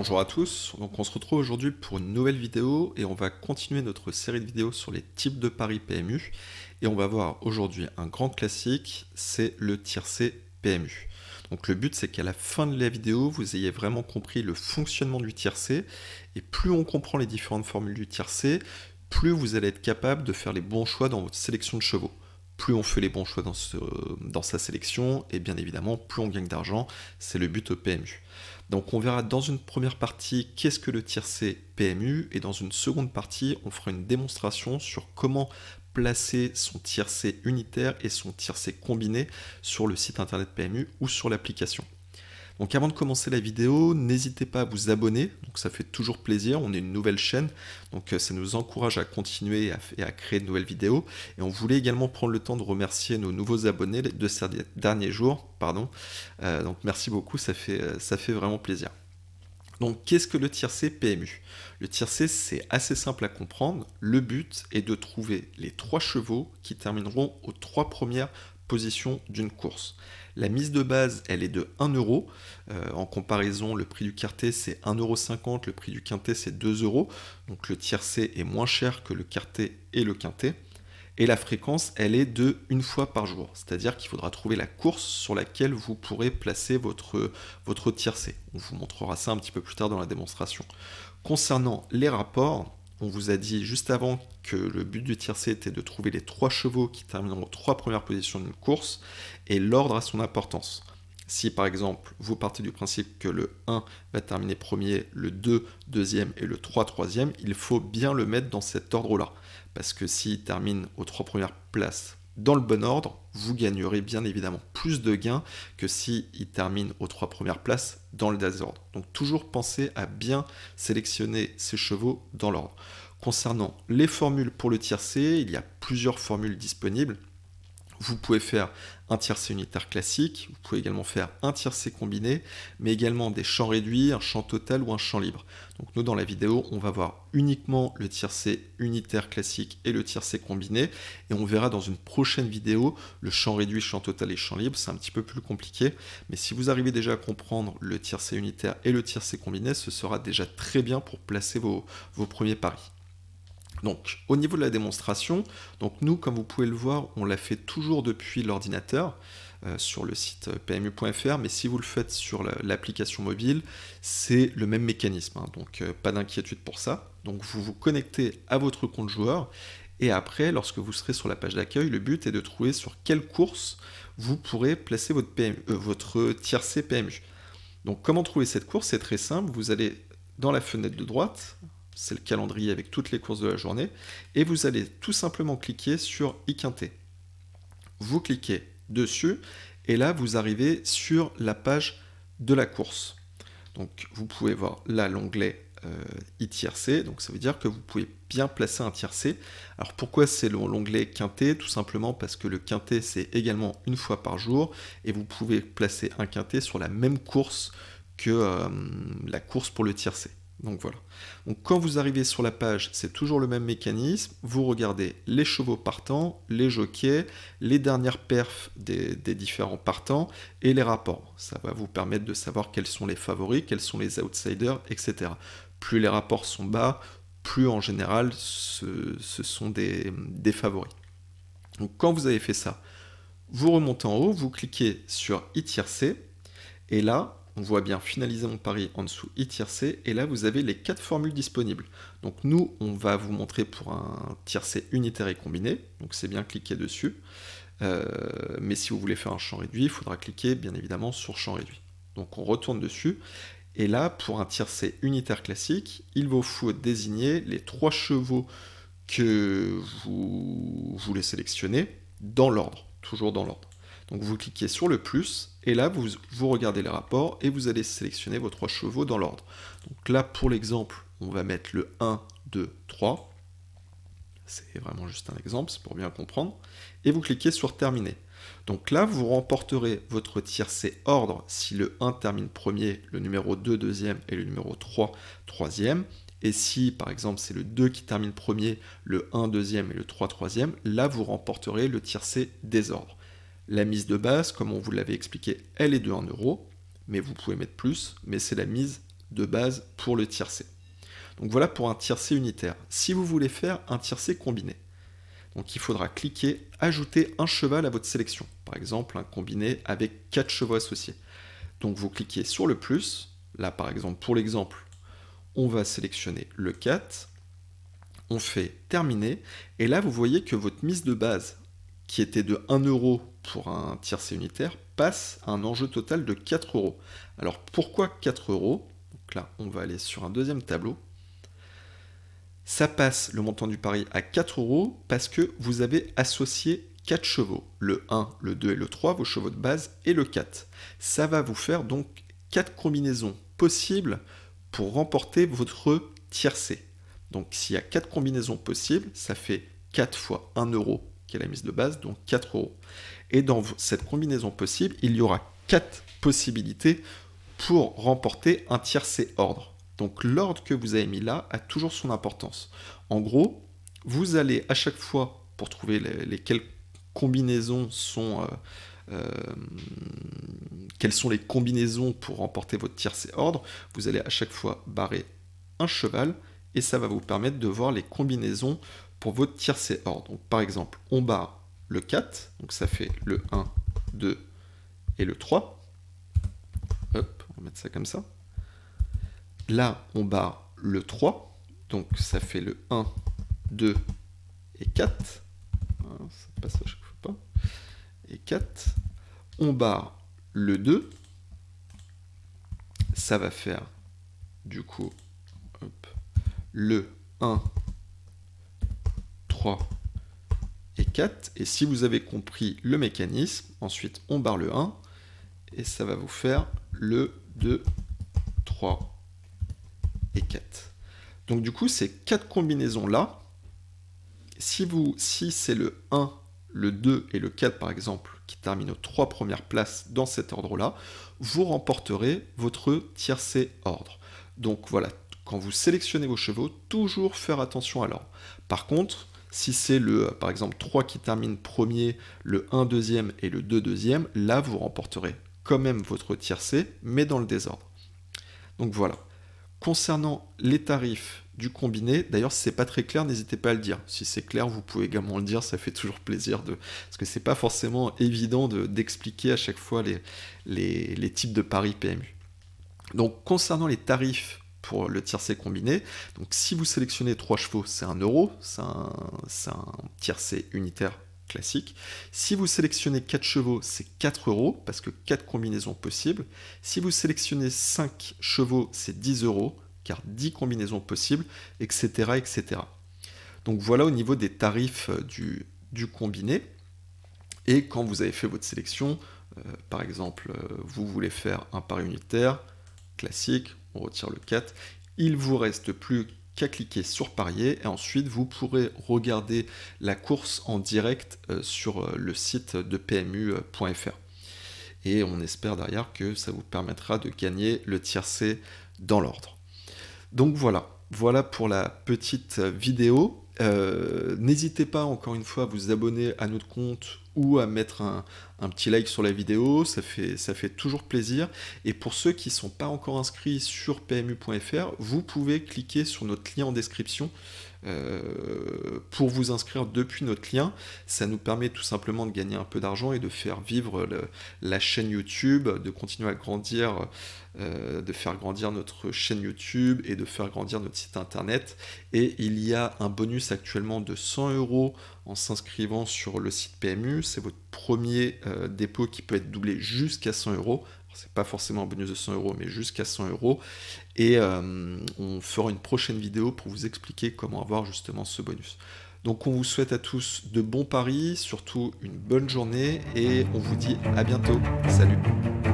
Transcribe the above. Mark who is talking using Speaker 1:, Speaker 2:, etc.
Speaker 1: Bonjour à tous, donc on se retrouve aujourd'hui pour une nouvelle vidéo et on va continuer notre série de vidéos sur les types de paris PMU et on va voir aujourd'hui un grand classique, c'est le tiercé PMU. Donc le but c'est qu'à la fin de la vidéo vous ayez vraiment compris le fonctionnement du tiercé et plus on comprend les différentes formules du tiercé, plus vous allez être capable de faire les bons choix dans votre sélection de chevaux. Plus on fait les bons choix dans sa sélection, et bien évidemment, plus on gagne d'argent, c'est le but au PMU. Donc on verra dans une première partie qu'est-ce que le tiercé PMU, et dans une seconde partie, on fera une démonstration sur comment placer son tiercé unitaire et son tiercé combiné sur le site internet PMU ou sur l'application. Donc avant de commencer la vidéo, n'hésitez pas à vous abonner, donc ça fait toujours plaisir, on est une nouvelle chaîne, donc ça nous encourage à continuer et à créer de nouvelles vidéos. Et on voulait également prendre le temps de remercier nos nouveaux abonnés de ces derniers jours, donc merci beaucoup, ça fait vraiment plaisir. Donc qu'est-ce que le tiercé PMU? Le tiercé c'est assez simple à comprendre, le but est de trouver les 3 chevaux qui termineront aux 3 premières positions d'une course. La mise de base, elle est de 1 euro. En comparaison, le prix du quartet, c'est 1,50 €, le prix du quintet, c'est 2 euros. Donc le tiercé est moins cher que le quartet et le quintet. Et la fréquence, elle est de 1 fois par jour. C'est-à-dire qu'il faudra trouver la course sur laquelle vous pourrez placer votre tiercé. On vous montrera ça un petit peu plus tard dans la démonstration. Concernant les rapports, on vous a dit juste avant que le but du tiercé était de trouver les 3 chevaux qui termineront aux 3 premières positions d'une course, et l'ordre a son importance. Si par exemple vous partez du principe que le 1 va terminer premier, le 2 deuxième et le 3 troisième, il faut bien le mettre dans cet ordre-là. Parce que s'il termine aux 3 premières places dans le bon ordre, vous gagnerez bien évidemment plus de gains que s'il termine aux 3 premières places dans le désordre. Donc toujours pensez à bien sélectionner ces chevaux dans l'ordre. Concernant les formules pour le tiercé, il y a plusieurs formules disponibles. Vous pouvez faire un tiercé unitaire classique, vous pouvez également faire un tiercé combiné, mais également des champs réduits, un champ total ou un champ libre. Donc nous dans la vidéo, on va voir uniquement le tiercé unitaire classique et le tiercé combiné, et on verra dans une prochaine vidéo le champ réduit, champ total et champ libre. C'est un petit peu plus compliqué, mais si vous arrivez déjà à comprendre le tiercé unitaire et le tiercé combiné, ce sera déjà très bien pour placer vos premiers paris. Donc, au niveau de la démonstration, donc nous, comme vous pouvez le voir, on l'a fait toujours depuis l'ordinateur sur le site pmu.fr, mais si vous le faites sur l'application mobile, c'est le même mécanisme, hein, donc pas d'inquiétude pour ça. Donc vous vous connectez à votre compte joueur, et après, lorsque vous serez sur la page d'accueil, le but est de trouver sur quelle course vous pourrez placer votre tiercé PMU. Donc comment trouver cette course? C'est très simple, vous allez dans la fenêtre de droite, c'est le calendrier avec toutes les courses de la journée, et vous allez tout simplement cliquer sur iQuintet. Vous cliquez dessus, et là vous arrivez sur la page de la course. Donc vous pouvez voir là l'onglet iTiercé, donc ça veut dire que vous pouvez bien placer un tiercé. Alors pourquoi c'est l'onglet quintet? Tout simplement parce que le quintet c'est également 1 fois par jour, et vous pouvez placer un quintet sur la même course que la course pour le tiercé. Donc voilà. Donc quand vous arrivez sur la page, c'est toujours le même mécanisme. Vous regardez les chevaux partants, les jockeys, les dernières perfs des différents partants et les rapports. Ça va vous permettre de savoir quels sont les favoris, quels sont les outsiders, etc. Plus les rapports sont bas, plus en général ce sont des favoris. Donc quand vous avez fait ça, vous remontez en haut, vous cliquez sur iTiercé, et là, on voit bien finaliser mon pari en dessous iTiercé, et là vous avez les 4 formules disponibles. Donc nous, on va vous montrer pour un tiercé unitaire et combiné, donc c'est bien cliquer dessus. Mais si vous voulez faire un champ réduit, il faudra cliquer bien évidemment sur champ réduit. Donc on retourne dessus, et là pour un tiercé unitaire classique, il vous faut désigner les 3 chevaux que vous voulez sélectionner dans l'ordre, toujours dans l'ordre. Donc vous cliquez sur le plus, et là vous regardez les rapports, et vous allez sélectionner vos 3 chevaux dans l'ordre. Donc là pour l'exemple, on va mettre le 1, 2, 3. C'est vraiment juste un exemple, c'est pour bien comprendre. Et vous cliquez sur terminer. Donc là vous remporterez votre tiercé ordre si le 1 termine premier, le numéro 2 deuxième et le numéro 3 troisième. Et si par exemple c'est le 2 qui termine premier, le 1 deuxième et le 3 troisième, là vous remporterez le tiercé désordre. La mise de base, comme on vous l'avait expliqué, elle est de 1 euro, mais vous pouvez mettre plus, mais c'est la mise de base pour le tiercé. Donc voilà pour un tiercé unitaire. Si vous voulez faire un tiercé combiné, donc il faudra cliquer « Ajouter un cheval à votre sélection ». Par exemple, un combiné avec 4 chevaux associés. Donc vous cliquez sur le plus. Là, par exemple, pour l'exemple, on va sélectionner le 4. On fait « Terminer ». Et là, vous voyez que votre mise de base, qui était de 1 € pour un tiercé unitaire, passe à un enjeu total de 4 €. Alors pourquoi 4 €? Donc là, on va aller sur un deuxième tableau. Ça passe le montant du pari à 4 € parce que vous avez associé 4 chevaux, le 1, le 2 et le 3, vos chevaux de base, et le 4. Ça va vous faire donc 4 combinaisons possibles pour remporter votre tiercé. Donc s'il y a 4 combinaisons possibles, ça fait 4 fois 1 € qui est la mise de base, donc 4 €. Et dans cette combinaison possible, il y aura 4 possibilités pour remporter un tiercé ordre. Donc l'ordre que vous avez mis là a toujours son importance. En gros, vous allez à chaque fois, pour trouver lesquelles combinaisons sont... quelles sont les combinaisons pour remporter votre tiercé ordre, vous allez à chaque fois barrer un cheval et ça va vous permettre de voir les combinaisons pour votre tiercé ordre. Donc par exemple, on barre le 4, donc ça fait le 1, 2 et le 3. Hop, on va mettre ça comme ça. Là, on barre le 3, donc ça fait le 1, 2 et 4. Ça passe à chaque fois pas. Et 4. On barre le 2. Ça va faire, du coup, hop, le 1, 3 et 4. Et si vous avez compris le mécanisme, ensuite on barre le 1. Et ça va vous faire le 2, 3 et 4. Donc du coup, ces 4 combinaisons-là, si c'est le 1, le 2 et le 4 par exemple, qui terminent aux 3 premières places dans cet ordre-là, vous remporterez votre tiercé ordre. Donc voilà, quand vous sélectionnez vos chevaux, toujours faire attention à l'ordre. Par contre, si c'est le, par exemple, 3 qui termine premier, le 1 deuxième et le 2 deuxième, là vous remporterez quand même votre tiercé, mais dans le désordre. Donc voilà. Concernant les tarifs du combiné, d'ailleurs si c'est pas très clair, n'hésitez pas à le dire. Si c'est clair, vous pouvez également le dire, ça fait toujours plaisir, parce que c'est pas forcément évident d'expliquer à chaque fois les types de paris PMU. Donc concernant les tarifs pour le tiercé combiné, donc si vous sélectionnez 3 chevaux, c'est 1 €, c'est un tiercé unitaire classique. Si vous sélectionnez 4 chevaux, c'est 4 €, parce que 4 combinaisons possibles. Si vous sélectionnez 5 chevaux, c'est 10 €, car 10 combinaisons possibles, etc., etc. Donc voilà au niveau des tarifs du combiné. Et quand vous avez fait votre sélection, par exemple, vous voulez faire un pari unitaire, classique, on retire le 4, il vous reste plus qu'à cliquer sur parier et ensuite vous pourrez regarder la course en direct sur le site de PMU.fr. Et on espère derrière que ça vous permettra de gagner le tiercé dans l'ordre. Donc voilà pour la petite vidéo. N'hésitez pas encore une fois à vous abonner à notre compte ou à mettre un petit like sur la vidéo, ça fait toujours plaisir. Et pour ceux qui ne sont pas encore inscrits sur PMU.fr, vous pouvez cliquer sur notre lien en description pour vous inscrire depuis notre lien. Ça nous permet tout simplement de gagner un peu d'argent et de faire vivre la chaîne YouTube, de continuer à grandir, de faire grandir notre chaîne YouTube et de faire grandir notre site internet. Et il y a un bonus actuellement de 100 € en s'inscrivant sur le site PMU. C'est votre premier dépôt qui peut être doublé jusqu'à 100 €. C'est pas forcément un bonus de 100 €, mais jusqu'à 100 €. Et on fera une prochaine vidéo pour vous expliquer comment avoir justement ce bonus. Donc on vous souhaite à tous de bons paris, surtout une bonne journée, et on vous dit à bientôt. Salut!